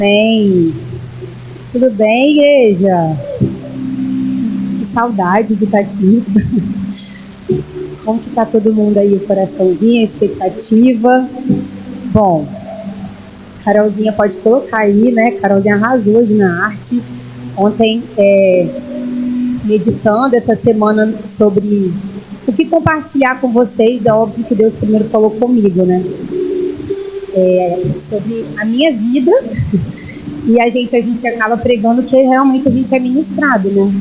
Bem, tudo bem, igreja? Que saudade de estar aqui. Como que tá todo mundo aí, o coraçãozinho, a expectativa? Bom, Carolzinha pode colocar aí, né? Carolzinha arrasou hoje na arte. Ontem, meditando essa semana sobre o que compartilhar com vocês. É óbvio que Deus primeiro falou comigo, né? Sobre a minha vida. E a gente acaba pregando que realmente a gente é ministrado, né?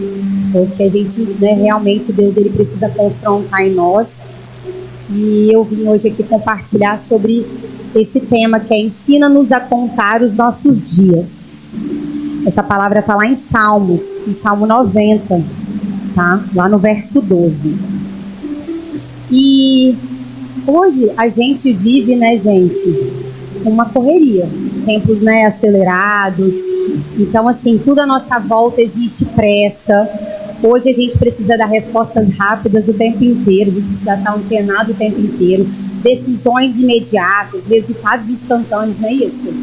Porque a gente, né, realmente, Deus ele precisa confrontar em nós. E eu vim hoje aqui compartilhar sobre esse tema que é ensina-nos a contar os nossos dias. Essa palavra está lá em Salmos, no Salmo 90, tá? Lá no verso 12. E hoje a gente vive, né, gente, uma correria. Tempos, né, acelerados. Então, assim, tudo à nossa volta existe pressa. Hoje a gente precisa dar respostas rápidas o tempo inteiro, a gente precisa estar antenado o tempo inteiro, decisões imediatas, resultados instantâneos, não é isso?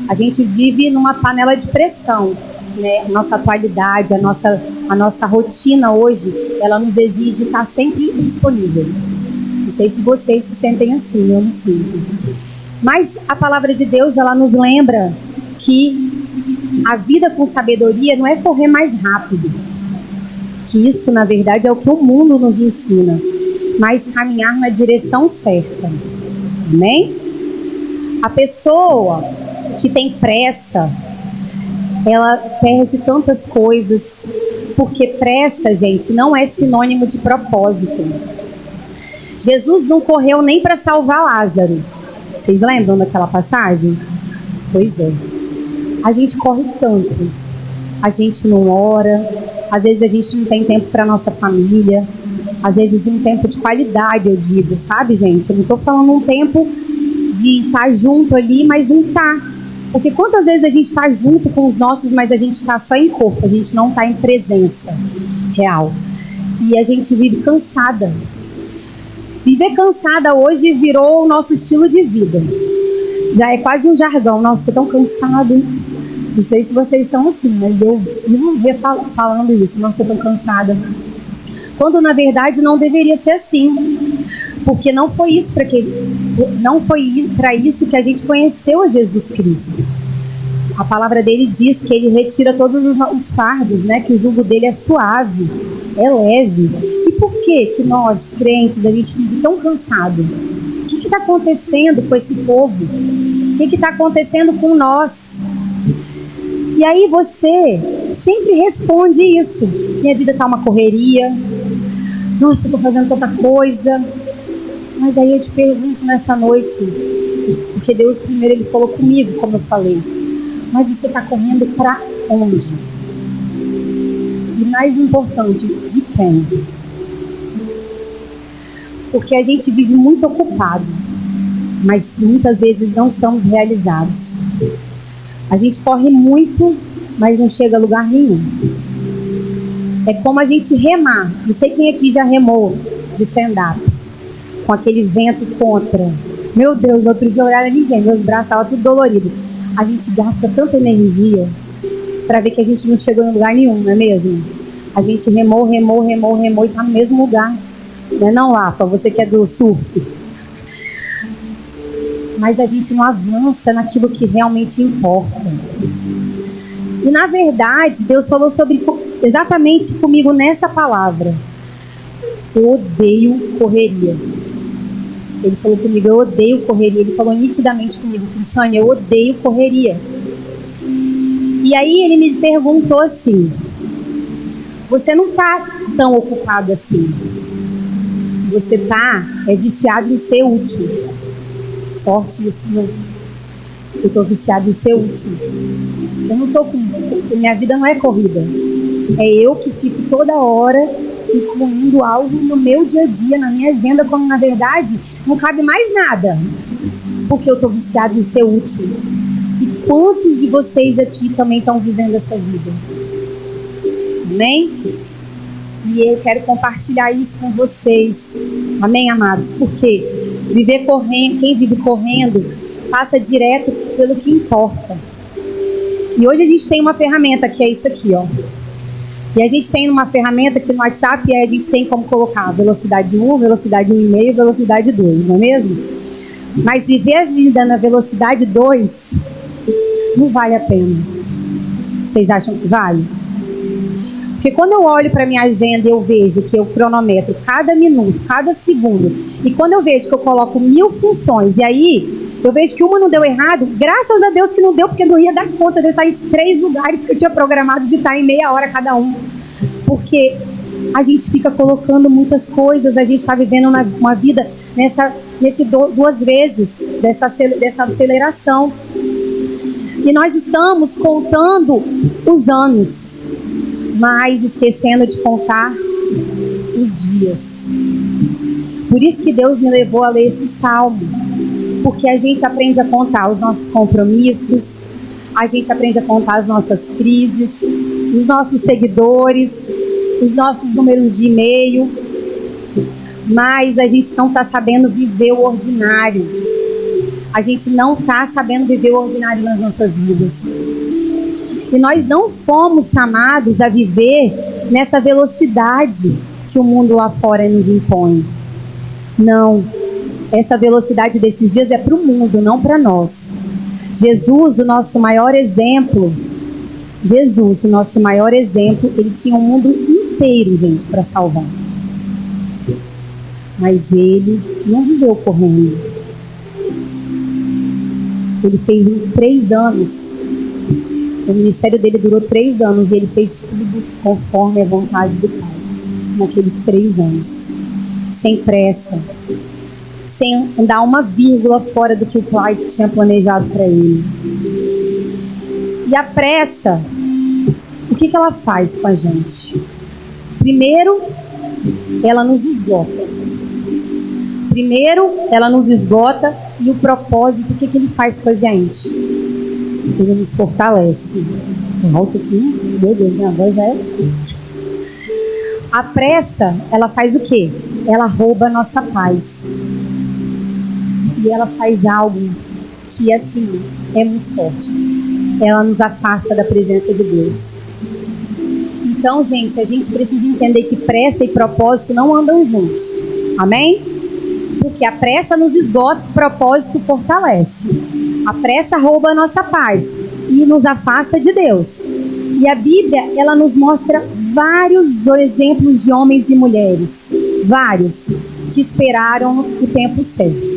A gente vive numa panela de pressão, né? A nossa atualidade, a nossa rotina hoje, ela nos exige estar sempre disponível. Não sei se vocês se sentem assim, eu me sinto. Mas a palavra de Deus, ela nos lembra que a vida com sabedoria não é correr mais rápido. Que isso, na verdade, é o que o mundo nos ensina. Mas caminhar na direção certa. Amém? A pessoa que tem pressa, ela perde tantas coisas. Porque pressa, gente, não é sinônimo de propósito. Jesus não correu nem para salvar Lázaro. Vocês lembram daquela passagem? Pois é. A gente corre tanto. A gente não ora. Às vezes a gente não tem tempo para nossa família. Às vezes um tempo de qualidade, eu digo. Sabe, gente? Eu não estou falando um tempo de estar junto ali, mas não tá. Porque quantas vezes a gente está junto com os nossos, mas a gente está só em corpo. A gente não está em presença real. E a gente vive cansada. Viver cansada hoje virou o nosso estilo de vida. Já é quase um jargão. Nossa, estou tão cansado. Não sei se vocês são assim, mas eu vivo ver falando isso. Nossa, eu estou cansada. Quando, na verdade, não deveria ser assim. Porque não foi para isso que a gente conheceu a Jesus Cristo. A palavra dele diz que ele retira todos os fardos, né? Que o jugo dele é suave, é leve. Por que nós, crentes, a gente vive tão cansado? O que está acontecendo com esse povo? O que está acontecendo com nós? E aí você sempre responde isso. Minha vida está uma correria. Nossa, eu estou fazendo tanta coisa. Mas aí eu te pergunto nessa noite, porque Deus primeiro ele falou comigo, como eu falei. Mas você está correndo para onde? E mais importante, de quem? Porque a gente vive muito ocupado, mas muitas vezes não estamos realizados. A gente corre muito, mas não chega a lugar nenhum. É como a gente remar. Não sei quem aqui já remou de stand-up, com aquele vento contra. Meu Deus, outro dia eu olhava ninguém, meus braços estavam tudo doloridos. A gente gasta tanta energia para ver que a gente não chegou em lugar nenhum, não é mesmo? A gente remou e está no mesmo lugar. Não é não, Rafa? Você que é do surf. Mas a gente não avança naquilo que realmente importa. E na verdade, Deus falou sobre exatamente comigo nessa palavra. Eu odeio correria. Ele falou comigo, eu odeio correria. Ele falou nitidamente comigo, Cristiane, eu odeio correria. E aí ele me perguntou assim, você não está tão ocupado assim. Você está viciado em ser útil. Forte isso, não. Eu estou viciado em ser útil. Eu não estou com... Minha vida não é corrida. É eu que fico toda hora incluindo algo no meu dia a dia, na minha agenda, quando na verdade não cabe mais nada. Porque eu estou viciado em ser útil. E quantos de vocês aqui também estão vivendo essa vida? Amém? E eu quero compartilhar isso com vocês. Amém, amados? Porque viver correndo, quem vive correndo, passa direto pelo que importa. E hoje a gente tem uma ferramenta que é isso aqui, ó. E a gente tem uma ferramenta que no WhatsApp a gente tem como colocar velocidade 1, velocidade 1,5, velocidade 2, não é mesmo? Mas viver a vida na velocidade 2 não vale a pena. Vocês acham que vale? Porque quando eu olho para minha agenda eu vejo que eu cronometro cada minuto, cada segundo, e quando eu vejo que eu coloco 1000 funções, e aí eu vejo que uma não deu errado, graças a Deus que não deu, porque não ia dar conta de estar em 3 lugares que eu tinha programado de estar em meia hora cada um. Porque a gente fica colocando muitas coisas, a gente está vivendo uma vida nesse 2 vezes, dessa aceleração. E nós estamos contando os anos, mas esquecendo de contar os dias. Por isso que Deus me levou a ler esse salmo. Porque a gente aprende a contar os nossos compromissos, a gente aprende a contar as nossas crises, os nossos seguidores, os nossos números de e-mail, mas a gente não está sabendo viver o ordinário. A gente não está sabendo viver o ordinário nas nossas vidas. E nós não fomos chamados a viver nessa velocidade que o mundo lá fora nos impõe. Não. Essa velocidade desses dias é para o mundo, não para nós. Jesus, o nosso maior exemplo, ele tinha um mundo inteiro, gente, para salvar. Mas ele não viveu correndo. Ele fez em 3 anos. O ministério dele durou 3 anos e ele fez tudo conforme a vontade do Pai. Naqueles 3 anos. Sem pressa. Sem dar uma vírgula fora do que o Pai tinha planejado para ele. E a pressa, o que ela faz com a gente? Primeiro, ela nos esgota. E o propósito, o que ele faz com a gente? Ele nos fortalece. Volta aqui, meu Deus, minha voz já é... A pressa, ela faz o quê? Ela rouba a nossa paz. E ela faz algo que, assim, é muito forte. Ela nos afasta da presença de Deus. Então, gente, a gente precisa entender que pressa e propósito não andam juntos. Amém? Porque a pressa nos esgota, o propósito fortalece. A pressa rouba a nossa paz e nos afasta de Deus. E a Bíblia, ela nos mostra vários exemplos de homens e mulheres. Vários. Que esperaram o tempo certo.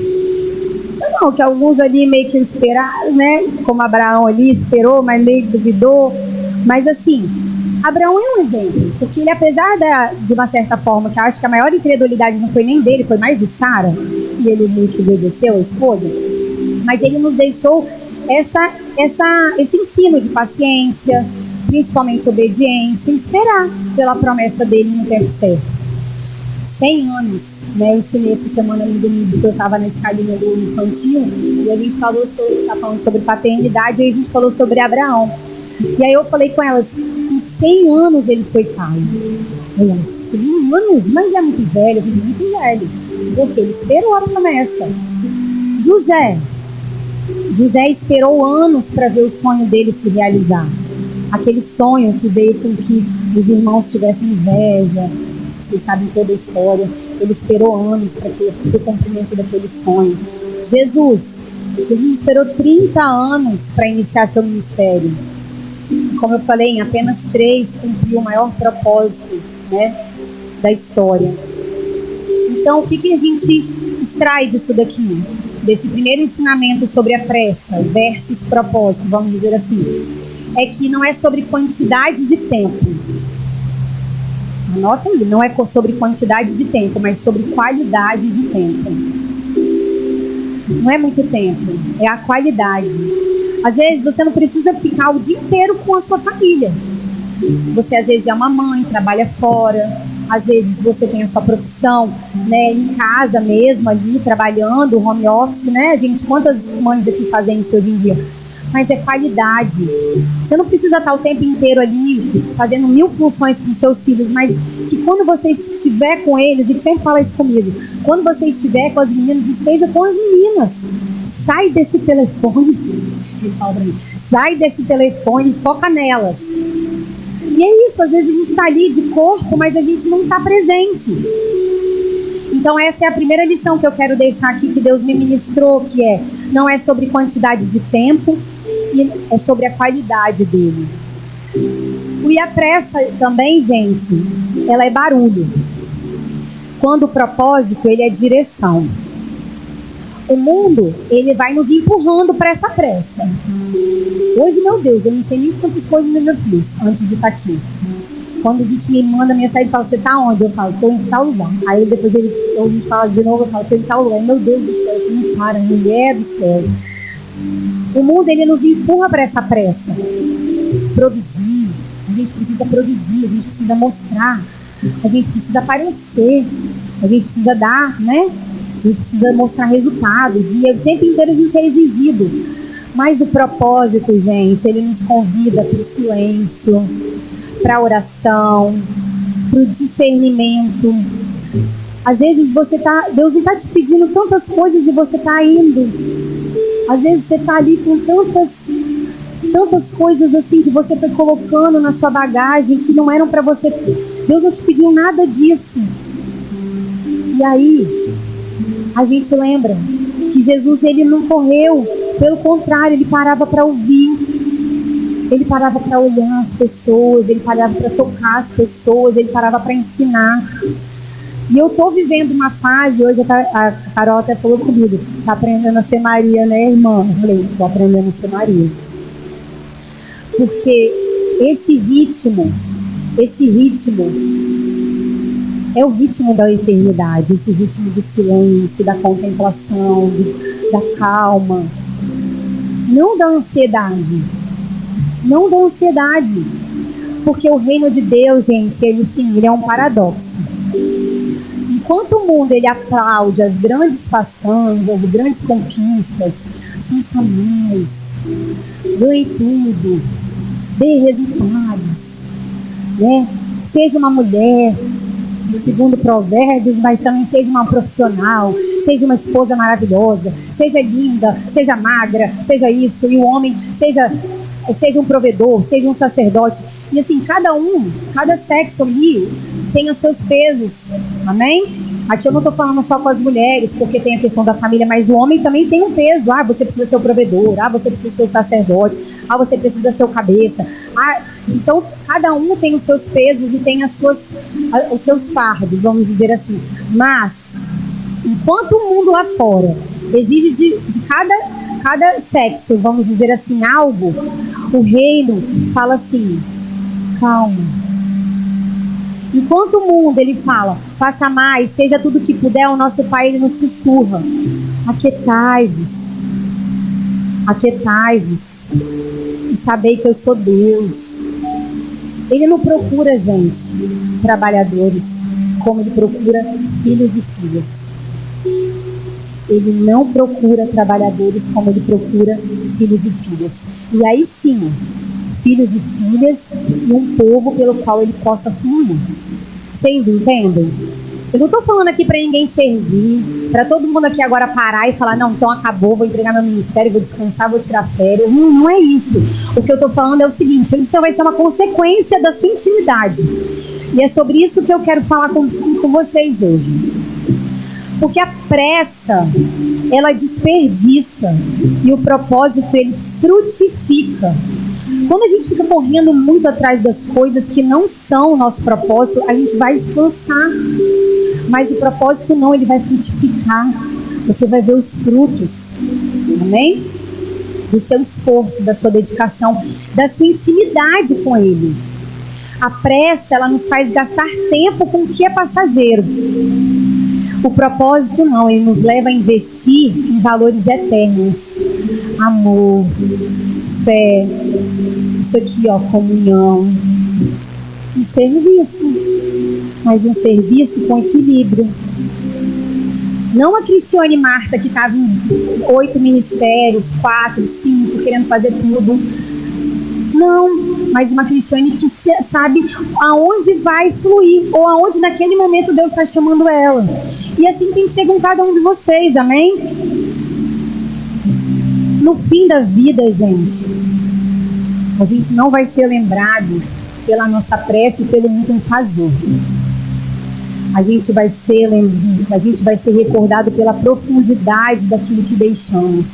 Não, que alguns ali meio que esperaram, né? Como Abraão ali esperou, mas meio que duvidou. Mas assim, Abraão é um exemplo. Porque ele, apesar de uma certa forma, que eu acho que a maior incredulidade não foi nem dele, foi mais de Sara, e ele meio que obedeceu a esposa, mas ele nos deixou esse ensino de paciência, principalmente obediência, e esperar pela promessa dele no tempo certo. 100 anos. Eu ensinei essa semana no domingo que eu estava na escalinha do infantil e a gente tá falando sobre paternidade e a gente falou sobre Abraão. E aí eu falei com elas, com 100 anos ele foi pai. Elas, 100 anos? Mas é muito velho, muito velho. Porque ele esperou a promessa. José esperou anos para ver o sonho dele se realizar. Aquele sonho que veio com que os irmãos tivessem inveja. Vocês sabem toda a história. Ele esperou anos para ter o cumprimento daquele sonho. Jesus esperou 30 anos para iniciar seu ministério. Como eu falei, em apenas 3 cumpriu o maior propósito, né, da história. Então, o que a gente extrai disso daqui? Desse primeiro ensinamento sobre a pressa versus propósito, vamos dizer assim, é que não é sobre quantidade de tempo. Anota aí, não é sobre quantidade de tempo, mas sobre qualidade de tempo. Não é muito tempo, é a qualidade. Às vezes você não precisa ficar o dia inteiro com a sua família. Você às vezes é uma mãe, trabalha fora, às vezes você tem a sua profissão, né, em casa mesmo, ali, trabalhando, home office, né, gente? Quantas mães aqui fazem isso hoje em dia? Mas é qualidade. Você não precisa estar o tempo inteiro ali fazendo 1000 funções com seus filhos, mas que quando você estiver com eles, e sempre fala isso comigo, quando você estiver com as meninas, esteja com as meninas. Sai desse telefone, ele fala pra mim, sai desse telefone e foca nelas. E é isso, às vezes a gente está ali de corpo, mas a gente não está presente. Então essa é a primeira lição que eu quero deixar aqui, que Deus me ministrou, que não é sobre quantidade de tempo, é sobre a qualidade dele. E a pressa também, gente, ela é barulho. Quando o propósito, ele é direção. O mundo, ele vai nos empurrando para essa pressa. Hoje, meu Deus, eu não sei nem quantas coisas eu já fiz antes de estar aqui. Quando a gente me manda mensagem e fala, você tá onde? Eu falo, estou em tal lugar. Aí depois ele fala de novo, eu falo, estou em tal lugar. Meu Deus do céu, não para, mulher do céu. O mundo, ele nos empurra para essa pressa. Produzir, a gente precisa produzir, a gente precisa mostrar, a gente precisa aparecer, a gente precisa dar, né? A gente precisa mostrar resultados. E o tempo inteiro a gente é exigido. Mas o propósito, gente, ele nos convida para o silêncio, para a oração, para o discernimento. Às vezes Deus não está te pedindo tantas coisas e você está indo. Às vezes você está ali com tantas coisas assim que você foi colocando na sua bagagem que não eram para você. Deus não te pediu nada disso. E aí, a gente lembra que Jesus, ele não correu. Pelo contrário, ele parava para ouvir. Ele parava para olhar as pessoas, ele parava para tocar as pessoas, ele parava para ensinar. E eu estou vivendo uma fase, hoje a Carol até falou comigo, está aprendendo a ser Maria, né, irmã? Eu falei, estou aprendendo a ser Maria. Porque esse ritmo é o ritmo da eternidade, esse ritmo do silêncio, da contemplação, da calma. Não da ansiedade. Não da ansiedade. Porque o reino de Deus, gente, ele é um paradoxo. Enquanto o mundo, ele aplaude as grandes façanhas, as grandes conquistas, faça mais, ganhe tudo, dê resultados, né? Seja uma mulher, segundo Provérbios, mas também seja uma profissional, seja uma esposa maravilhosa, seja linda, seja magra, seja isso, e o homem seja um provedor, seja um sacerdote. E assim, cada sexo ali tem os seus pesos, amém? Aqui eu não estou falando só com as mulheres, porque tem a questão da família, mas o homem também tem um peso. Ah, você precisa ser o provedor, ah, você precisa ser o sacerdote, ah, você precisa ser o cabeça. Ah, então, cada um tem os seus pesos e tem os seus fardos, vamos dizer assim. Mas, enquanto o mundo lá fora exige de cada sexo, vamos dizer assim, algo, o reino fala assim, calma. Enquanto o mundo, ele fala, faça mais, seja tudo que puder, o nosso Pai, ele nos sussurra. Aquietai-vos. Aquietai-vos. E sabei que eu sou Deus. Ele não procura, gente, trabalhadores, como ele procura filhos e filhas. Ele não procura trabalhadores como ele procura filhos e filhas. E aí sim, filhos e filhas e um povo pelo qual ele possa fluir. Vocês entendem? Eu não estou falando aqui para ninguém servir, para todo mundo aqui agora parar e falar, não, então acabou, vou entregar meu ministério, vou descansar, vou tirar férias. Não é isso. O que eu estou falando é o seguinte, isso vai ser uma consequência da sua intimidade. E é sobre isso que eu quero falar com vocês hoje. Porque a pressa, ela desperdiça e o propósito, ele frutifica. Quando a gente fica correndo muito atrás das coisas que não são o nosso propósito, a gente vai descansar. Mas o propósito não, ele vai frutificar. Você vai ver os frutos, amém? Do seu esforço, da sua dedicação, da sua intimidade com ele. A pressa, ela nos faz gastar tempo com o que é passageiro. O propósito não, ele nos leva a investir em valores eternos. Amor, fé, isso aqui, ó, comunhão. Um serviço, mas um serviço com equilíbrio. Não a Cristiane Marta que estava em 8 ministérios, 4, 5, querendo fazer tudo. Não, mas uma Cristiane que sabe aonde vai fluir, ou aonde naquele momento Deus está chamando ela. E assim tem que ser com cada um de vocês, amém? No fim da vida, gente, A gente não vai ser lembrado pela nossa prece e pelo muito fazer. A gente vai ser recordado pela profundidade daquilo que deixamos.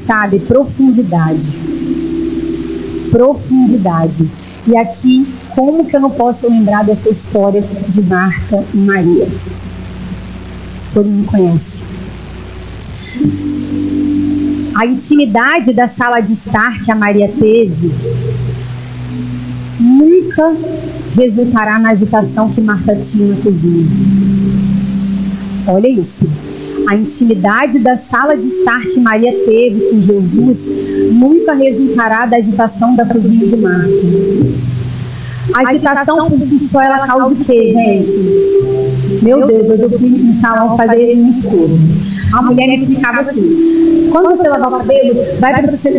Sabe? Profundidade. E aqui, como que eu não posso lembrar dessa história de Marta e Maria? Todo mundo conhece. A intimidade da sala de estar que a Maria teve nunca resultará na agitação que Marta tinha na cozinha. Olha isso. A intimidade da sala de estar que Maria teve com Jesus nunca resultará da agitação da cozinha de Marta. A agitação por si só, ela causa o quê, gente? Meu Deus, hoje eu fui no salão fazer isso. A mulher me ficava assim: quando você lavar o cabelo, vai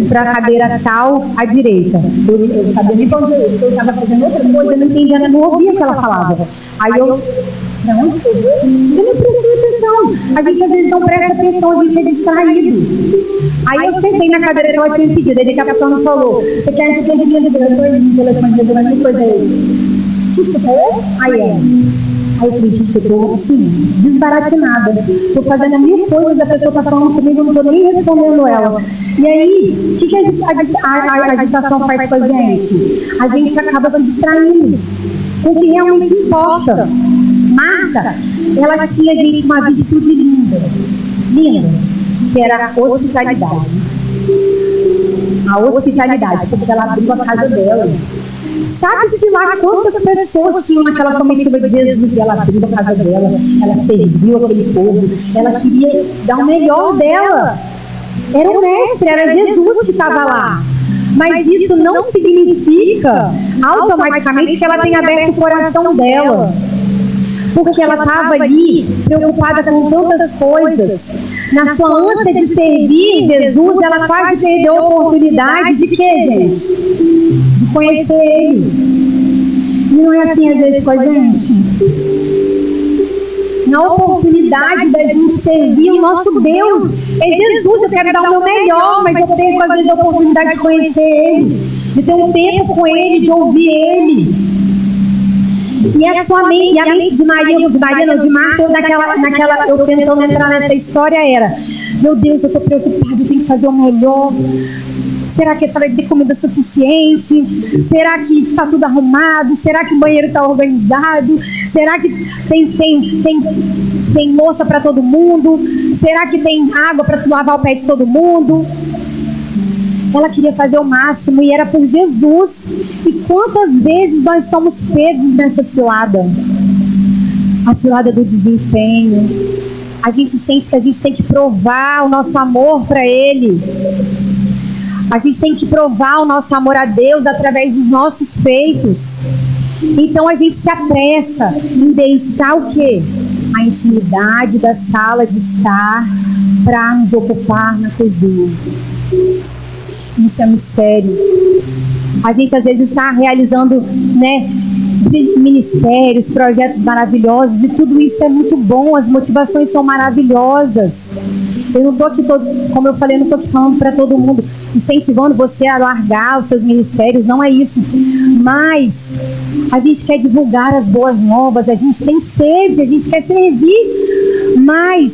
para a cadeira tal, à direita. Eu não sabia nem para onde eu estava fazendo outra coisa, eu não entendia, eu não ouvia o que ela falava. Aí eu, pra onde que eu vou? Eu não prestei atenção. A gente às vezes não presta atenção, a gente é distraído. Aí eu sentei na cadeira que ela tinha pedido, aí daqui a pouco ela me falou: você quer de dinheiro de telefone de mas que coisa é isso? O que você falou? Aí eu falei: gente, eu tô assim, desbaratinada. Tô fazendo 1000 coisas, a pessoa tá falando comigo, eu não tô nem respondendo ela. E aí, o que a agitação faz com a gente? A gente acaba se distraindo com o que realmente importa. Marta, ela tinha, gente, uma virtude linda, que era a hospitalidade. A hospitalidade, porque ela abriu a casa dela. Sabe-se lá quantas pessoas tinham naquela comitiva de Jesus, e ela abriu a casa dela, ela serviu aquele povo, ela queria dar o melhor dela. Era o mestre, era Jesus que estava lá. Mas isso não significa automaticamente que ela tenha aberto o coração dela. Porque ela estava ali preocupada com tantas coisas. Na sua ânsia de servir Jesus, ela quase perdeu a oportunidade de quê, gente? De conhecer Ele. E não é assim às vezes com a gente? Na oportunidade da gente servir o nosso Deus. É Jesus, eu quero dar o meu melhor, mas eu perco às vezes a oportunidade de conhecer Ele, de ter um tempo com Ele, de ouvir Ele. E a sua mente, e a mente de Marta, naquela, eu tentando entrar nessa história era: meu Deus, eu estou preocupada, eu tenho que fazer o melhor. Será que vai ter comida suficiente? Será que está tudo arrumado? Será que o banheiro está organizado? Será que tem louça para todo mundo? Será que tem água para lavar o pé de todo mundo? Ela queria fazer o máximo e era por Jesus. E quantas vezes nós somos pegos nessa cilada? A cilada do desempenho. A gente sente que a gente tem que provar o nosso amor para Ele. A gente tem que provar o nosso amor a Deus através dos nossos feitos. Então a gente se apressa em deixar o quê? A intimidade da sala de estar para nos ocupar na cozinha. Isso é muito sério. A gente às vezes está realizando, ministérios, projetos maravilhosos, e tudo isso é muito bom, as motivações são maravilhosas. Eu não estou aqui, como eu falei, eu não estou aqui falando para todo mundo, incentivando você a largar os seus ministérios, não é isso. Mas a gente quer divulgar as boas novas, a gente tem sede, a gente quer servir, mas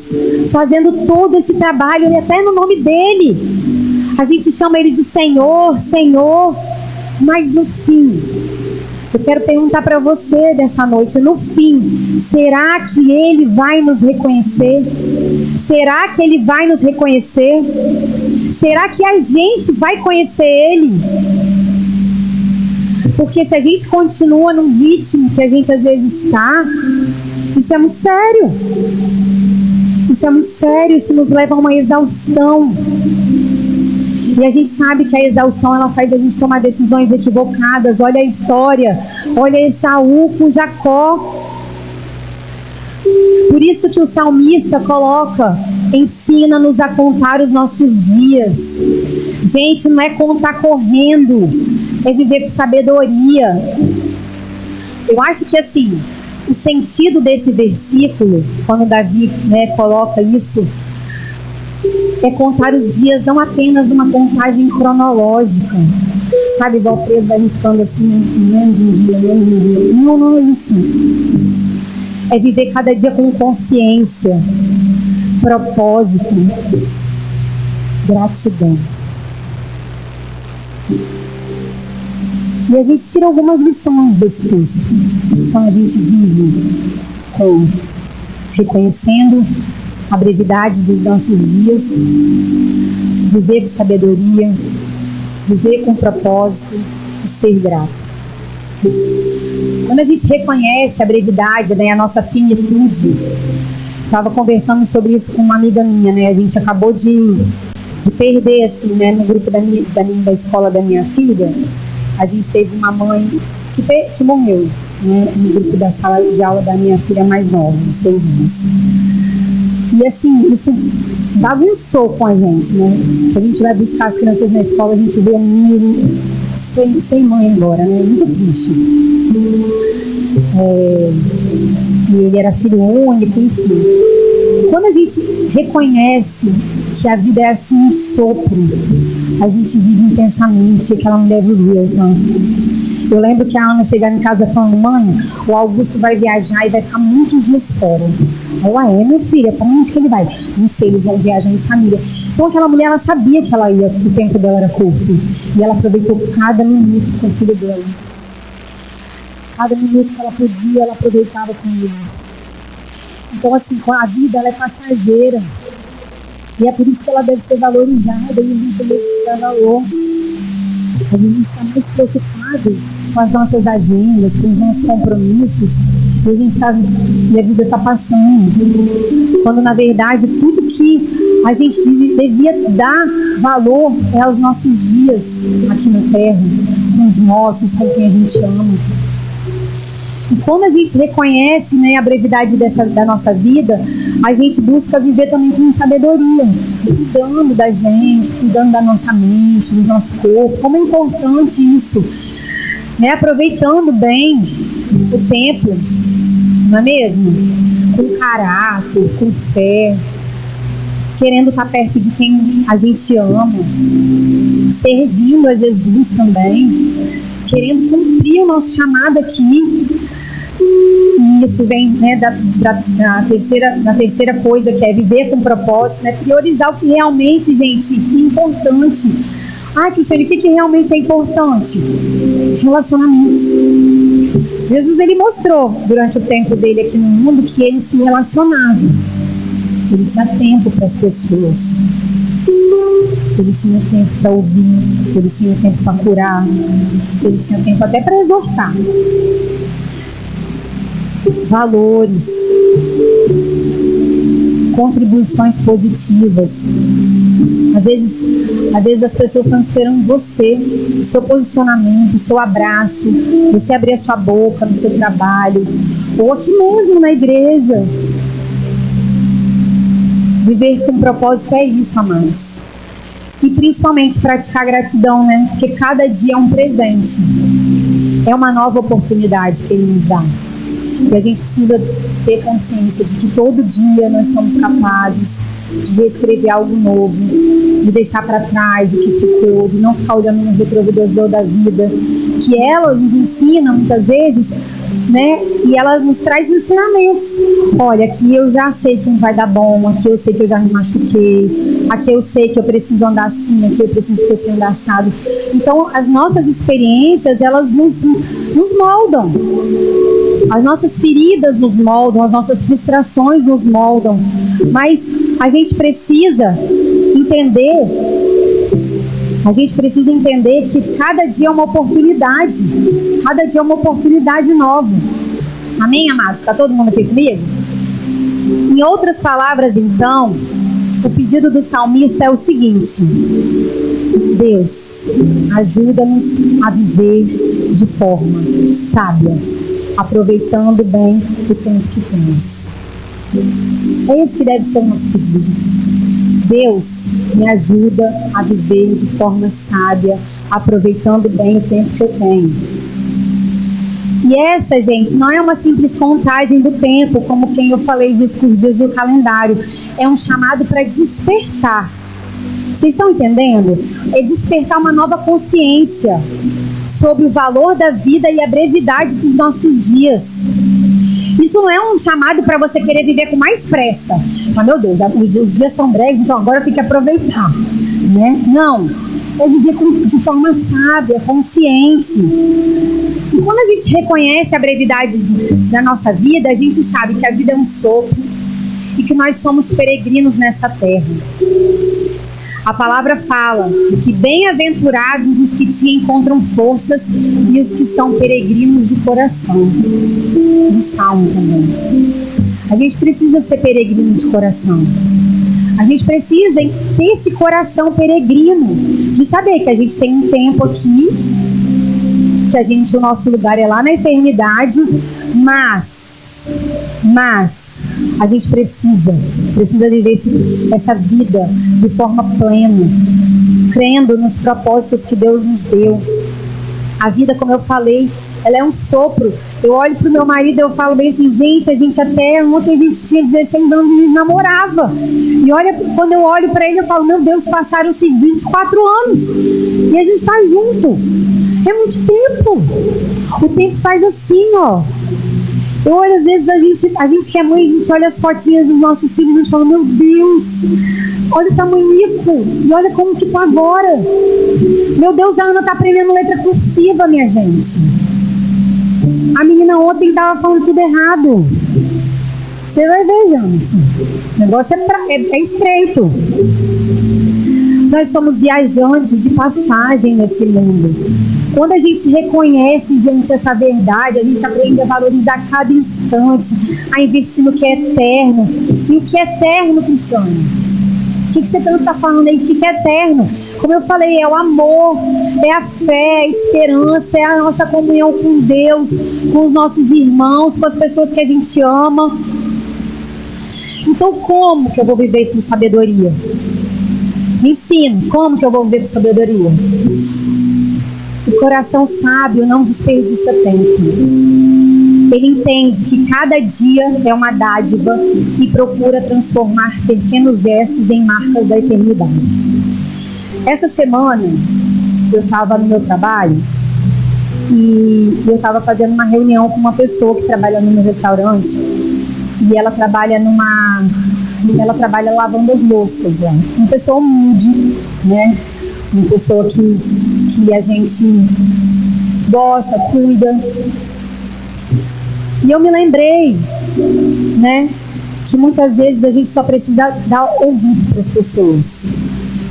fazendo todo esse trabalho, até no nome dEle. A gente chama Ele de Senhor, Senhor, mas no fim, eu quero perguntar para você dessa noite, no fim, será que Ele vai nos reconhecer? Será que Ele vai nos reconhecer? Será que a gente vai conhecer Ele? Porque se a gente continua num ritmo que a gente às vezes está, isso é muito sério. Isso é muito sério, isso nos leva a uma exaustão. E a gente sabe que a exaustão, ela faz a gente tomar decisões equivocadas. Olha a história, olha Esaú com Jacó. Por isso que o salmista coloca: ensina-nos a contar os nossos dias. Gente, não é contar correndo, é viver com sabedoria. Eu acho que assim, o sentido desse versículo, quando Davi coloca isso, é contar os dias não apenas numa contagem cronológica, sabe, igual preso, vai riscando assim, menos um dia, menos um dia. Não, não é isso. É viver cada dia com consciência, propósito, gratidão. E a gente tira algumas lições desse texto. Então a gente vive reconhecendo a brevidade dos nossos dias, viver com sabedoria, viver com propósito e ser grato. Quando a gente reconhece a brevidade, né, a nossa finitude, estava conversando sobre isso com uma amiga minha, né, a gente acabou de perder, assim, né, no grupo da escola da minha filha, a gente teve uma mãe que morreu, né, no grupo da sala de aula da minha filha mais nova, de 6 anos. E assim, isso bagunçou com a gente, né? A gente vai buscar as crianças na escola, a gente vê um menino sem mãe agora, né? Muito triste. E ele era filho único, enfim. Quando a gente reconhece que a vida é assim um sopro, a gente vive intensamente aquela mulher viveu, então. Eu lembro que a Ana chegava em casa falando, mãe, o Augusto vai viajar e vai ficar muitos dias fora. Ela minha filha, para onde que ele vai? Não sei, eles vão viajar em família. Então aquela mulher, ela sabia que ela ia, o tempo dela era curto. E ela aproveitou cada minuto com o filho dela. Cada minuto que ela podia, ela aproveitava com ele. Então assim, a vida ela é passageira. E é por isso que ela deve ser valorizada e a gente deve dar valor. A gente está muito preocupado com as nossas agendas, com os nossos compromissos, e a vida está passando. Quando, na verdade, tudo que a gente devia dar valor é aos nossos dias aqui na Terra, com os nossos, com quem a gente ama. E quando a gente reconhece, né, a brevidade da nossa vida, a gente busca viver também com sabedoria, cuidando da gente, cuidando da nossa mente, do nosso corpo. Como é importante isso, né? Aproveitando bem o tempo, não é mesmo? Com caráter, com fé, querendo estar perto de quem a gente ama, servindo a Jesus também, querendo cumprir o nosso chamado aqui. E isso vem, né, da terceira coisa, que é viver com propósito, né? Priorizar o que realmente, gente, é importante. Ah, Cristiane, o que realmente é importante? Relacionamentos. Jesus, ele mostrou durante o tempo dele aqui no mundo que ele se relacionava. Ele tinha tempo para as pessoas. Ele tinha tempo para ouvir. Ele tinha tempo para curar. Ele tinha tempo até para exortar. Valores, contribuições positivas. Às vezes as pessoas estão esperando você, o seu posicionamento, o seu abraço, você abrir a sua boca no seu trabalho, ou aqui mesmo na igreja. Viver com propósito é isso, amados. E principalmente praticar gratidão, né? Porque cada dia é um presente. É uma nova oportunidade que ele nos dá. E a gente precisa ter consciência de que todo dia nós somos capazes de reescrever algo novo, de deixar para trás o que ficou, de não ficar olhando no retrovisor da vida, que ela nos ensina muitas vezes, né? E ela nos traz ensinamentos. Olha, aqui eu já sei que não vai dar bom, aqui eu sei que eu já me machuquei, aqui eu sei que eu preciso andar assim, aqui eu preciso que eu seja engraçado. Então, as nossas experiências, elas nos moldam. As nossas feridas nos moldam, as nossas frustrações nos moldam. Mas a gente precisa entender que cada dia é uma oportunidade. Cada dia é uma oportunidade nova. Amém, amados? Está todo mundo aqui comigo? Em outras palavras, então, o pedido do salmista é o seguinte: Deus, ajuda-nos a viver de forma sábia, aproveitando bem o tempo que temos. É esse que deve ser o nosso pedido. Deus, me ajuda a viver de forma sábia, aproveitando bem o tempo que eu tenho. E essa, gente, não é uma simples contagem do tempo, como quem eu falei disso com os dias do calendário. É um chamado para despertar. Vocês estão entendendo? é despertar uma nova consciência sobre o valor da vida e a brevidade dos nossos dias. Isso não é um chamado para você querer viver com mais pressa. Mas, meu Deus, os dias são breves, então agora eu tenho que aproveitar, né? Não, é viver de forma sábia, consciente. E quando a gente reconhece a brevidade da nossa vida, a gente sabe que a vida é um sopro e que nós somos peregrinos nessa terra. A palavra fala que bem-aventurados os que te encontram forças e os que são peregrinos de coração. No Salmo também. A gente precisa ser peregrino de coração. A gente precisa ter esse coração peregrino, de saber que a gente tem um tempo aqui, que o nosso lugar é lá na eternidade, mas a gente precisa viver essa vida de forma plena, crendo nos propósitos que Deus nos deu. A vida, como eu falei, ela é um sopro. Eu olho pro meu marido e eu falo bem assim, gente, a gente até ontem a gente tinha 16 anos e namorava. E olha, quando eu olho para ele eu falo, meu Deus, passaram-se 24 anos e a gente tá junto. É muito tempo. O tempo faz assim, ó. Eu olho, às vezes a gente que é mãe, a gente olha as fotinhas dos nossos filhos e a gente fala, meu Deus, olha o tamanhico, e olha como que tá agora. Meu Deus, a Ana tá aprendendo letra cursiva, minha gente. A menina ontem tava falando tudo errado. Você vai ver, gente. O negócio é estreito. Nós somos viajantes de passagem nesse mundo. Quando a gente reconhece, gente, essa verdade, a gente aprende a valorizar cada instante, a investir no que é eterno. E o que é eterno, Cristiano? O que você tanto está falando aí? O que é eterno? Como eu falei, é o amor, é a fé, a esperança, é a nossa comunhão com Deus, com os nossos irmãos, com as pessoas que a gente ama. Então, como que eu vou viver com sabedoria? Me ensina, como que eu vou viver com sabedoria? O coração sábio não desperdiça tempo. Ele entende que cada dia é uma dádiva e procura transformar pequenos gestos em marcas da eternidade. Essa semana, eu estava no meu trabalho e eu estava fazendo uma reunião com uma pessoa que trabalha no meu restaurante e ela trabalha lavando as louças. Uma pessoa humilde, né? Uma pessoa que a gente gosta, cuida. E eu me lembrei, né, que muitas vezes a gente só precisa dar ouvido para as pessoas.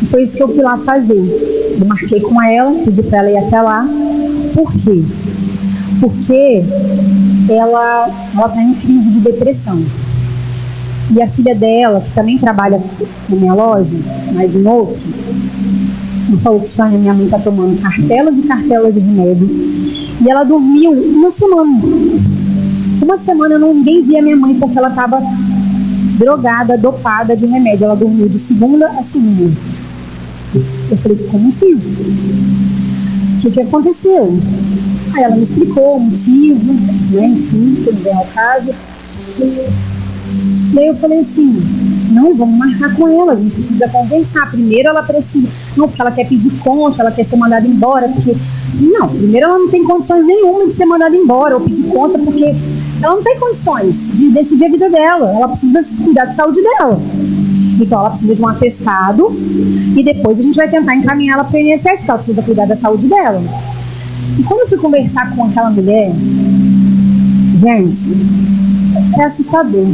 E foi isso que eu fui lá fazer. Eu marquei com ela, pedi para ela ir até lá. Por quê? Porque ela está em crise de depressão. E a filha dela, que também trabalha na minha loja, mas em outro, me falou que minha mãe está tomando cartelas e cartelas de remédio. E ela dormiu uma semana. Uma semana ninguém via minha mãe porque ela estava drogada, dopada de remédio. Ela dormiu de segunda a segunda. Eu falei, como assim? O que aconteceu? Aí ela me explicou o motivo, né? Enfim, tudo bem ao caso. E aí eu falei assim, não, vamos marcar com ela, a gente precisa conversar. Primeiro ela precisa, não, porque ela quer pedir conta, ela quer ser mandada embora, porque... Não, primeiro ela não tem condições nenhuma de ser mandada embora ou pedir conta, porque ela não tem condições de decidir a vida dela, ela precisa cuidar da saúde dela. Então ela precisa de um atestado e depois a gente vai tentar encaminhar ela para o INSS, porque ela precisa cuidar da saúde dela. E quando eu fui conversar com aquela mulher, gente, é assustador.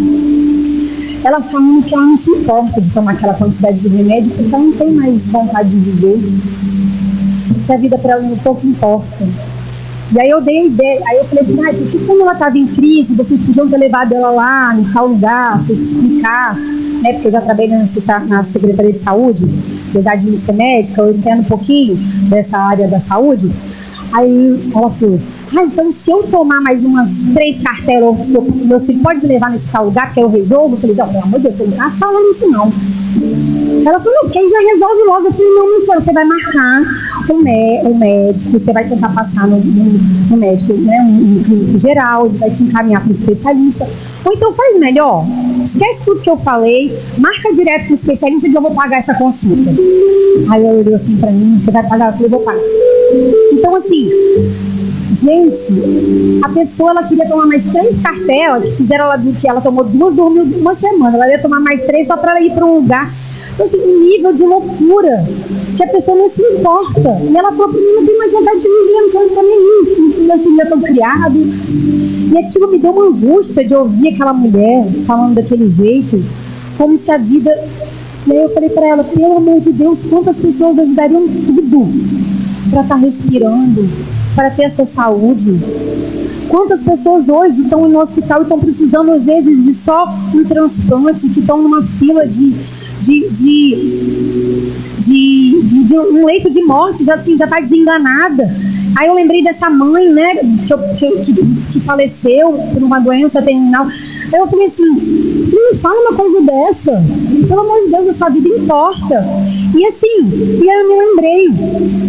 Ela falando que ela não se importa de tomar aquela quantidade de remédio, porque ela não tem mais vontade de viver. Que a vida para ela não pouco importa. E aí eu dei a ideia, aí eu falei, por que quando ela estava em crise, vocês podiam ter levado ela lá, em tal lugar, para explicar, né? Porque eu já trabalhei na Secretaria de Saúde, apesar de ser médica, eu entendo um pouquinho dessa área da saúde. Aí ela falou, então se eu tomar mais umas 3 cartelas, meu filho pode me levar nesse tal lugar que eu resolvo? Eu falei, não, pelo amor de Deus, você não tá falando isso não. Ela falou, não, porque aí já resolve logo. Eu falei, não, senhora, você vai marcar o médico, você vai tentar passar no médico, né, um clínico geral, ele vai te encaminhar para um especialista. Ou então faz melhor, esquece tudo que eu falei, marca direto com o especialista que eu vou pagar essa consulta. Aí ela olhou assim pra mim, você vai pagar? Eu falei, vou pagar. Então assim, gente, a pessoa, ela queria tomar mais 3 cartelas, que fizeram ela que ela tomou 2, dormiu 1 semana, ela ia tomar mais 3 só pra ela ir pra um lugar. Então assim, um nível de loucura, que a pessoa não se importa. E ela falou pra mim, não tem mais vontade de viver, não quero ficar nem isso, meus filhos já estão criados. E aquilo me deu uma angústia de ouvir aquela mulher falando daquele jeito, como se a vida... E aí eu falei pra ela, pelo amor de Deus, quantas pessoas ajudariam tudo pra estar respirando, para ter a sua saúde? Quantas pessoas hoje estão no hospital e estão precisando, às vezes, de só um transplante, que estão numa fila de um leito de morte, já está desenganada. Aí eu lembrei dessa mãe, né, que faleceu por uma doença terminal. Aí eu falei assim, não fala uma coisa dessa, pelo amor de Deus, a sua vida importa. E assim, e eu me lembrei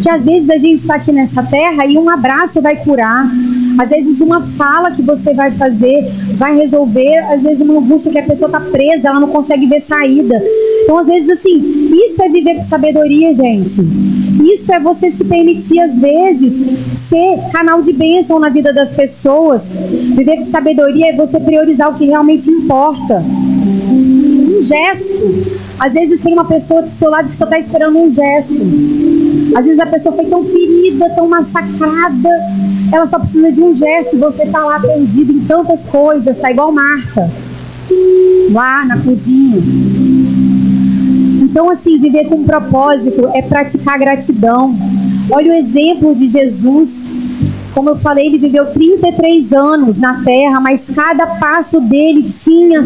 que às vezes a gente está aqui nessa terra e um abraço vai curar, às vezes uma fala que você vai fazer vai resolver, às vezes uma angústia que a pessoa está presa, ela não consegue ver saída. Então às vezes assim, isso é viver com sabedoria, gente. Isso é você se permitir às vezes ser canal de bênção na vida das pessoas. Viver com sabedoria é você priorizar o que realmente importa. Um gesto. Às vezes tem uma pessoa do seu lado que só está esperando um gesto. Às vezes a pessoa foi tão ferida, tão massacrada, ela só precisa de um gesto e você está lá perdido em tantas coisas, tá igual Marta, lá na cozinha. Então assim, viver com propósito é praticar gratidão. Olha o exemplo de Jesus. Como eu falei, ele viveu 33 anos na terra, mas cada passo dele tinha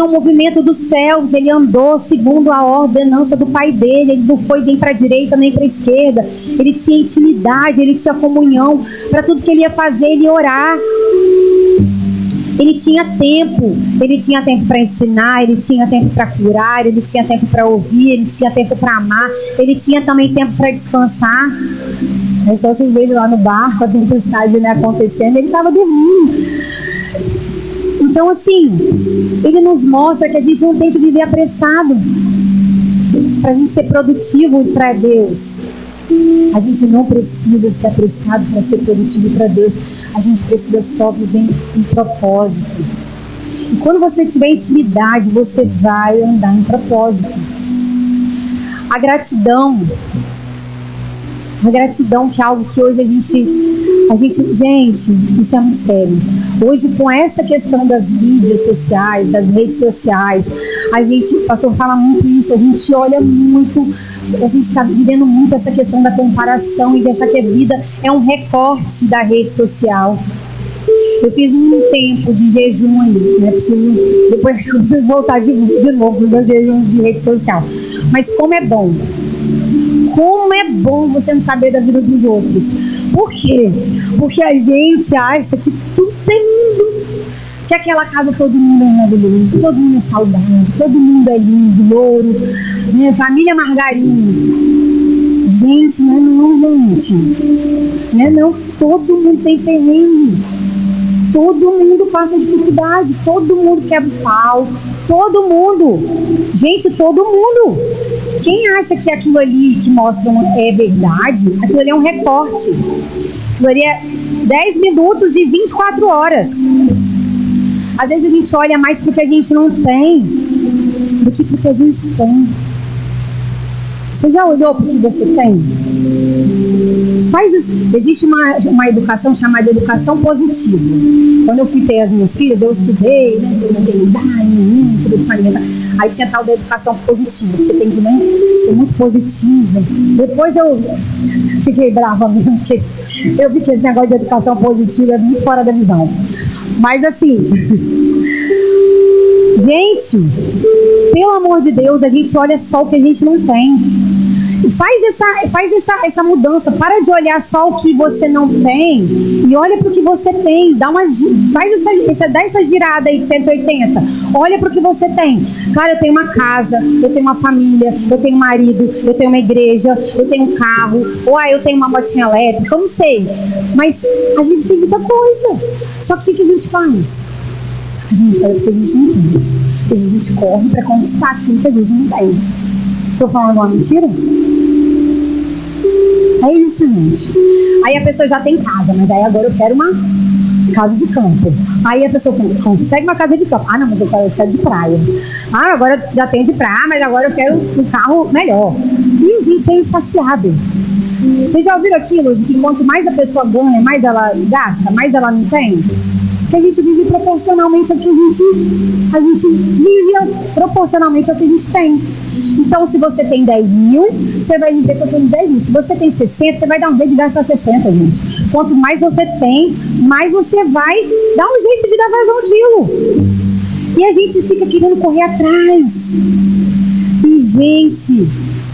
um movimento dos céus. Ele andou segundo a ordenança do Pai dele. Ele não foi nem para a direita nem para a esquerda. Ele tinha intimidade, ele tinha comunhão. Para tudo que ele ia fazer, ele ia orar. Ele tinha tempo para ensinar, ele tinha tempo para curar, ele tinha tempo para ouvir, ele tinha tempo para amar, ele tinha também tempo para descansar. É só vocês verem lá no barco, a tempestade, né, acontecendo, ele estava dormindo. Então assim, ele nos mostra que a gente não tem que viver apressado para a gente ser produtivo para Deus. A gente não precisa ser apressado para ser produtivo para Deus. A gente precisa só viver em propósito. E quando você tiver intimidade, você vai andar em propósito. A gratidão que é algo que hoje a gente, isso é muito sério. Hoje, com essa questão das mídias sociais, das redes sociais, o pastor fala muito isso, a gente olha muito, a gente está vivendo muito essa questão da comparação e de achar que a vida é um recorte da rede social. Eu fiz um tempo de jejum aí, né? Depois eu preciso voltar de novo para os jejuns de rede social. Mas como é bom você não saber da vida dos outros. Por quê? Porque a gente acha que tudo é lindo, que aquela casa todo mundo é maravilhoso, todo mundo é saudável, todo mundo é lindo, louro, né? Família Margarine. Gente, não, todo mundo tem perrengue, todo mundo passa dificuldade, todo mundo quebra o pau, todo mundo. Quem acha que aquilo ali que mostram é verdade, aquilo ali é um recorte. Aquilo ali é 10 minutos de 24 horas. Às vezes a gente olha mais porque a gente não tem do que porque a gente tem. Você já olhou para o que você tem? Existe uma educação chamada educação positiva. Quando eu fui ter as minhas filhas, eu estudei, né, aí tinha tal da educação positiva, você tem que ser muito positiva. Depois eu fiquei brava mesmo, porque eu vi que esse negócio de educação positiva é muito fora da visão. Mas assim, gente, pelo amor de Deus, a gente olha só o que a gente não tem. Faz essa mudança. Para de olhar só o que você não tem e olha para o que você tem. Dá essa girada aí de 180. Olha para o que você tem. Cara, eu tenho uma casa, eu tenho uma família, eu tenho um marido, eu tenho uma igreja, eu tenho um carro, ou eu tenho uma motinha elétrica, eu não sei. Mas a gente tem muita coisa. Só que o que a gente faz? A gente faz o que a gente não tem. E a gente corre para conquistar aquilo que a gente não tem. Estou falando uma mentira? É isso, gente. Aí a pessoa já tem casa, mas aí agora eu quero uma casa de campo. Aí a pessoa consegue uma casa de campo. Ah, não, mas eu quero de praia. Ah, agora já tenho de praia, mas agora eu quero um carro melhor. E a gente é insaciável. Vocês já ouviram aquilo de que quanto mais a pessoa ganha, mais ela gasta, mais ela não tem? Que a gente vive proporcionalmente ao que a gente vive proporcionalmente ao que a gente tem. Então, se você tem 10 mil, você vai dizer que eu tenho 10 mil. Se você tem 60, você vai dar um jeito de gastar 60, gente. Quanto mais você tem, mais você vai dar um jeito de dar vazão àquilo. E a gente fica querendo correr atrás. E, gente,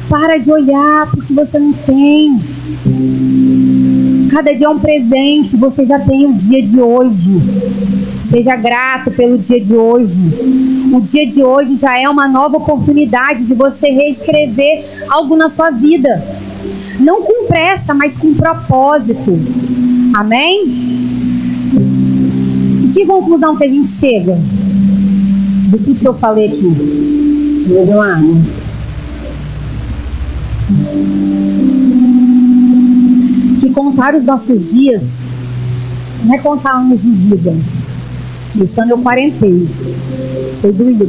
para de olhar porque você não tem. Cada dia é um presente, você já tem o dia de hoje. Seja grato pelo dia de hoje. O dia de hoje já é uma nova oportunidade de você reescrever algo na sua vida. Não com pressa, mas com propósito. Amém? E que conclusão que a gente chega de tudo que eu falei aqui? Vou beber uma água. Que contar os nossos dias não é contar anos de vida. Esse ano eu quarentei. Foi doído.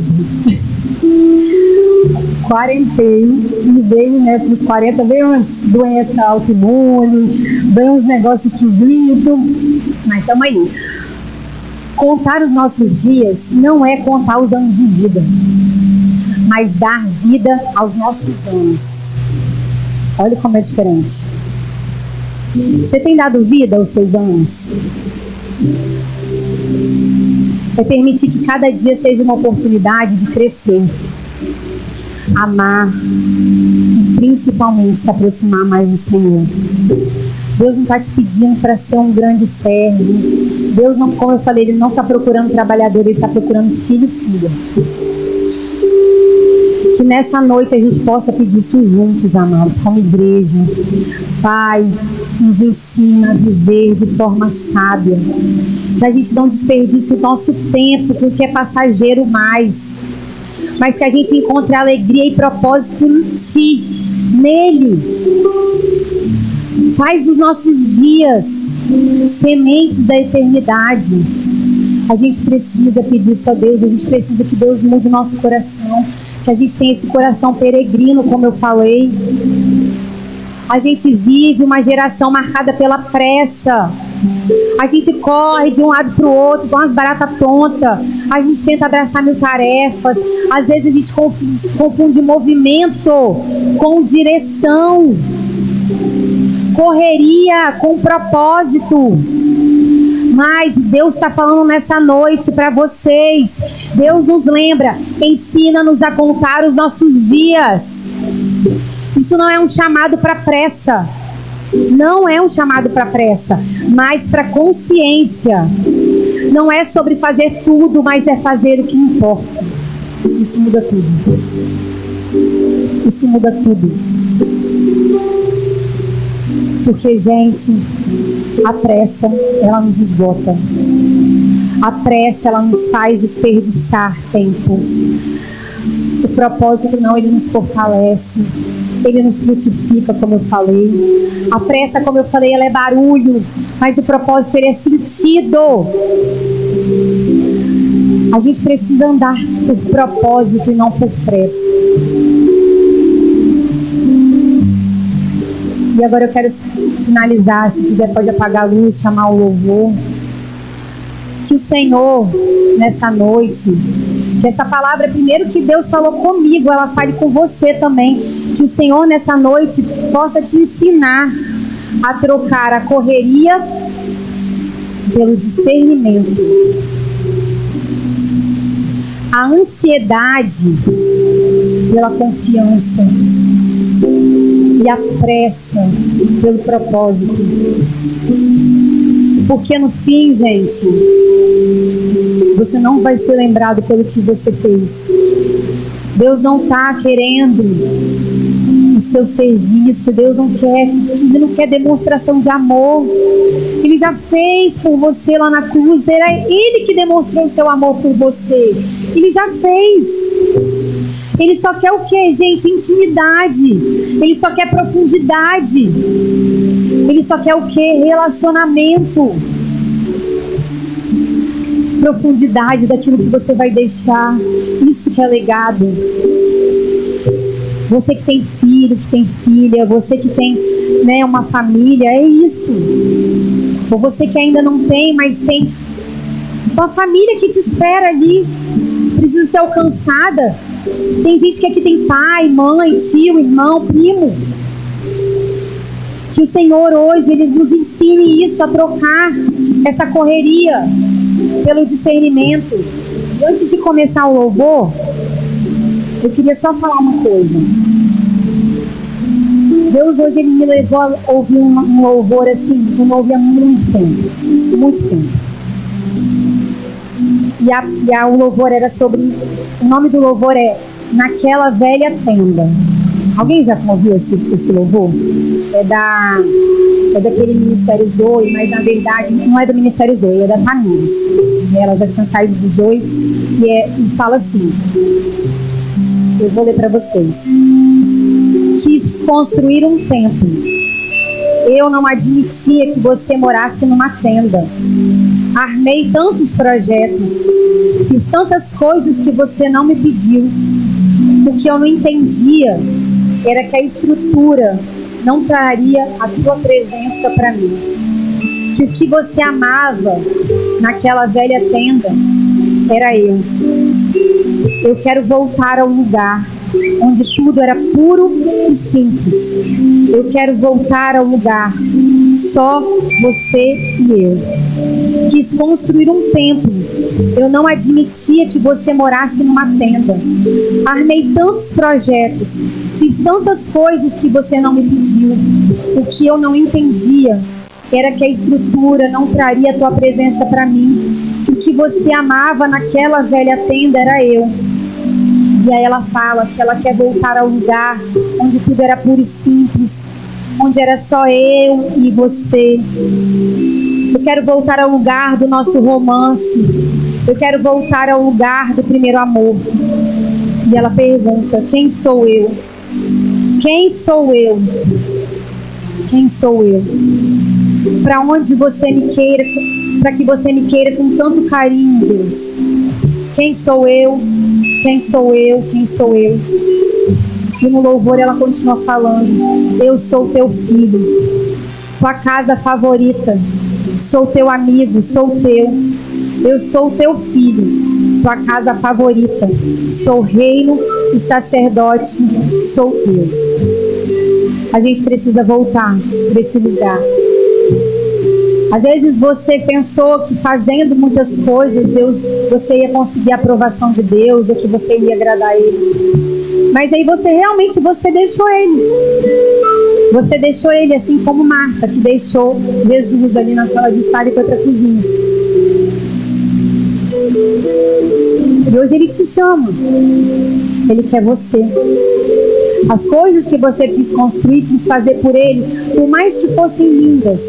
Quarentei e veio, né, para os 40, veio umas doenças autoimune, veio uns negócios esquisitos, mas estamos aí. Contar os nossos dias não é contar os anos de vida, mas dar vida aos nossos anos. Olha como é diferente. Você tem dado vida aos seus anos? É permitir que cada dia seja uma oportunidade de crescer, amar e principalmente se aproximar mais do Senhor. Deus não está te pedindo para ser um grande servo. Deus não, como eu falei, Ele não está procurando trabalhador, Ele está procurando filho e filha. Que nessa noite a gente possa pedir isso juntos, amados, como igreja. Pai, nos ensina a viver de forma sábia. Que a gente não desperdice o nosso tempo com o que é passageiro mais. Mas que a gente encontre alegria e propósito em Ti, nele. Faz os nossos dias sementes da eternidade. A gente precisa pedir isso a Deus, a gente precisa que Deus mude o nosso coração, que a gente tenha esse coração peregrino, como eu falei. A gente vive uma geração marcada pela pressa. A gente corre de um lado para o outro, com umas baratas tontas. A gente tenta abraçar mil tarefas. Às vezes a gente confunde movimento com direção. Correria com propósito. Mas Deus está falando nessa noite para vocês. Deus nos lembra, ensina-nos a contar os nossos dias. Isso não é um chamado para pressa. Não é um chamado para pressa, mas para consciência. Não é sobre fazer tudo, mas é fazer o que importa. Isso muda tudo. Isso muda tudo. Porque, gente, a pressa, ela nos esgota. A pressa, ela nos faz desperdiçar tempo. O propósito não, ele nos fortalece. Ele nos frutifica, como eu falei. A pressa, como eu falei, ela é barulho. Mas o propósito, ele é sentido. A gente precisa andar por propósito e não por pressa. E agora eu quero finalizar. Se quiser pode apagar a luz, chamar o louvor. Que o Senhor, nessa noite, que essa palavra, primeiro que Deus falou comigo, ela fale com você também. Que o Senhor nessa noite possa te ensinar a trocar a correria pelo discernimento, a ansiedade pela confiança e a pressa pelo propósito. Porque no fim, gente, você não vai ser lembrado pelo que você fez. Deus não está querendo o seu serviço. Deus Ele não quer demonstração de amor. Ele já fez por você lá na cruz. Era Ele que demonstrou o seu amor por você. Ele já fez. Ele só quer o quê, gente? Intimidade. Ele só quer profundidade. Ele só quer o quê? Relacionamento. Profundidade daquilo que você vai deixar. Isso que é legado. Você que tem filho, que tem filha, você que tem, né, uma família, é isso. Ou você que ainda não tem, mas tem uma família que te espera ali, precisa ser alcançada. Tem gente que aqui tem pai, mãe, tio, irmão, primo. Que o Senhor hoje, Ele nos ensine isso, a trocar essa correria pelo discernimento. E antes de começar o louvor, eu queria só falar uma coisa. Deus hoje Ele me levou a ouvir um louvor assim, que eu não ouvia há muito tempo. Muito tempo. E o louvor era sobre... O nome do louvor é Naquela Velha Tenda. Alguém já ouviu esse louvor? É daquele Ministério Zoe, mas na verdade não é do Ministério Zoe, é da Tamires. Ela já tinha saído do Zoe e fala assim. Eu vou ler para vocês. Quis construir um templo. Eu não admitia que você morasse numa tenda. Armei tantos projetos. Fiz tantas coisas que você não me pediu. O que eu não entendia era que a estrutura não traria a tua presença para mim. Que o que você amava naquela velha tenda era eu. Eu quero voltar ao lugar onde tudo era puro e simples. Eu quero voltar ao lugar só você e eu. Quis construir um templo. Eu não admitia que você morasse numa tenda. Armei tantos projetos. Fiz tantas coisas que você não me pediu. O que eu não entendia era que a estrutura não traria a tua presença para mim. O que você amava naquela velha tenda era eu. E aí ela fala que ela quer voltar ao lugar onde tudo era puro e simples, onde era só eu e você. Eu quero voltar ao lugar do nosso romance. Eu quero voltar ao lugar do primeiro amor. E ela pergunta: quem sou eu? Quem sou eu? Quem sou eu? Para onde você me queira, para que você me queira com tanto carinho, Deus? Quem sou eu? Quem sou eu? Quem sou eu? E no louvor ela continua falando: eu sou teu filho, tua casa favorita, sou teu amigo, sou teu. Eu sou teu filho, tua casa favorita, sou reino e sacerdote, sou teu. A gente precisa voltar para esse lugar. Às vezes você pensou que fazendo muitas coisas, você ia conseguir a aprovação de Deus, ou que você ia agradar a Ele. Mas aí você deixou Ele. Você deixou Ele, assim como Marta, que deixou Jesus ali na sala de estar e foi para a cozinha. E hoje Ele te chama. Ele quer você. As coisas que você quis construir, quis fazer por Ele, por mais que fossem lindas,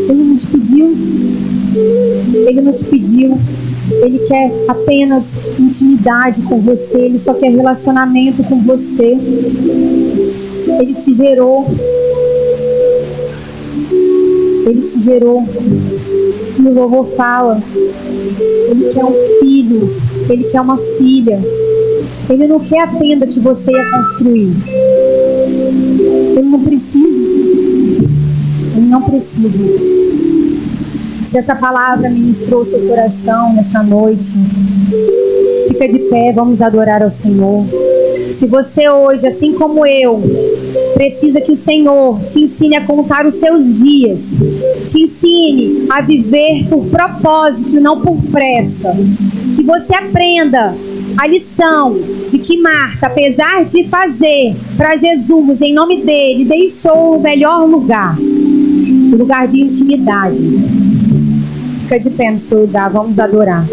Ele não te pediu. Ele não te pediu. Ele quer apenas intimidade com você. Ele só quer relacionamento com você. Ele te gerou. Ele te gerou. E o louvor fala: Ele quer um filho. Ele quer uma filha. Ele não quer a tenda que você ia construir. Ele não precisa. Ele não precisa. Se essa palavra ministrou o seu coração nessa noite, fica de pé, vamos adorar ao Senhor. Se você hoje, assim como eu, precisa que o Senhor te ensine a contar os seus dias, te ensine a viver por propósito, não por pressa, que você aprenda a lição de que Marta, apesar de fazer para Jesus, em nome dele, deixou o melhor lugar, o lugar de intimidade. Fica de pé no seu lugar, vamos adorar.